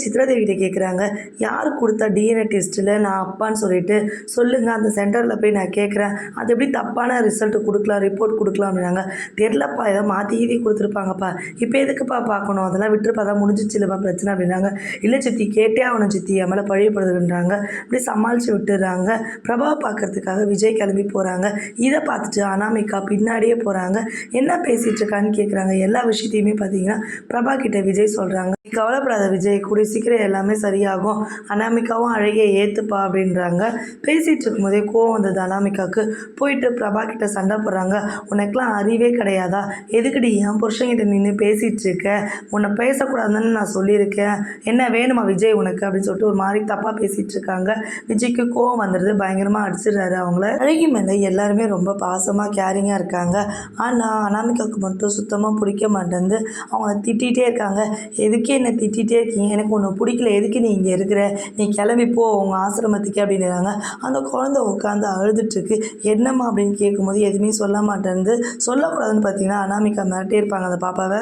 சித்ராதேவிகிட்ட கேட்குறாங்க, யார் கொடுத்தா டிஎன்ஏ டெஸ்ட்டில் நான் அப்பான்னு சொல்லிட்டு சொல்லுங்கள், அந்த சென்டரில் போய் நான் கேட்குறேன், அது எப்படி தப்பான ரிசல்ட்டு கொடுக்கலாம், ரிப்போர்ட் கொடுக்கலாம் அப்படின்னாங்க. தெரிலப்பா, ஏதோ மாற்றி ஈதி கொடுத்துருப்பாங்கப்பா, இப்போ எதுக்குப்பா பார்க்கணும், அதெல்லாம் விட்டுருப்பா, தான் முடிஞ்சிச்சு இல்லைப்பா பிரச்சனை அப்படின்னாங்க. இல்லை சித்தி, கேட்டே ஆகணும் சித்தி, என் மேலே பழியப்படுதுன்றாங்க. இப்படி சமாளித்து விட்டுறாங்க. பிரபாவை பார்க்கறதுக்காக விஜய் கிளம்பி போகிறாங்க. இதை பார்த்துட்டு அனாமிகா பின்னாடியே போகிறாங்க. என்ன பேசிகிட்டு இருக்கான்னு கேட்குறாங்க. எல்லா விஷயத்தையுமே பார்த்தீங்கன்னா பிரபா கிட்ட விஜய் சொல்கிறாங்க. கவலைப்படாத விஜய், கூடிய சீக்கிரம் எல்லாமே சரியாகும், அனாமிகாவும் அழகிய ஏற்றுப்பா அப்படின்றாங்க. பேசிகிட்டு இருக்கும்போதே கோவம் வந்தது அனாமிகாவுக்கு. போயிட்டு பிரபா கிட்ட சண்டை போடுறாங்க. உனக்கெலாம் அறிவே கிடையாதா, எதுக்குடி என் புருஷன்கிட்ட நின்று பேசிகிட்டு இருக்க, உன்னை பேசக்கூடாதுன்னு நான் சொல்லியிருக்கேன், என்ன வேணுமா விஜய் உனக்கு அப்படின்னு சொல்லிட்டு ஒரு மாதிரி தப்பாக பேசிகிட்டு இருக்காங்க. விஜய்க்கு கோவம் வந்துடுது, பயங்கரமாக அடிச்சிடுறாரு அவங்கள. அழகி மேலே எல்லாருமே ரொம்ப பாசமாக கேரிங்காக இருக்காங்க. ஆனால் அனாமிகாவுக்கு மட்டும் சுத்தமாக பிடிக்க மாட்டேங்குது. அவங்கள திட்டிகிட்டே இருக்காங்க. எதுக்கே என்னை திட்டிகிட்டே இருக்கீங்க, எனக்கு ஒன்று பிடிக்கல, எதுக்கு நீ இங்கே இருக்கிற, நீ கிளம்பி போ உங்கள் ஆசிரமத்துக்கு அப்படின்னுறாங்க. அந்த குழந்தை உட்காந்து அழுதுட்டுருக்கு. என்னம்மா அப்படின்னு கேட்கும்போது எதுவுமே சொல்ல மாட்டேன்து. சொல்லக்கூடாதுன்னு பார்த்தீங்கன்னா அனாமிகா மிரட்டே இருப்பாங்க அந்த பாப்பாவை.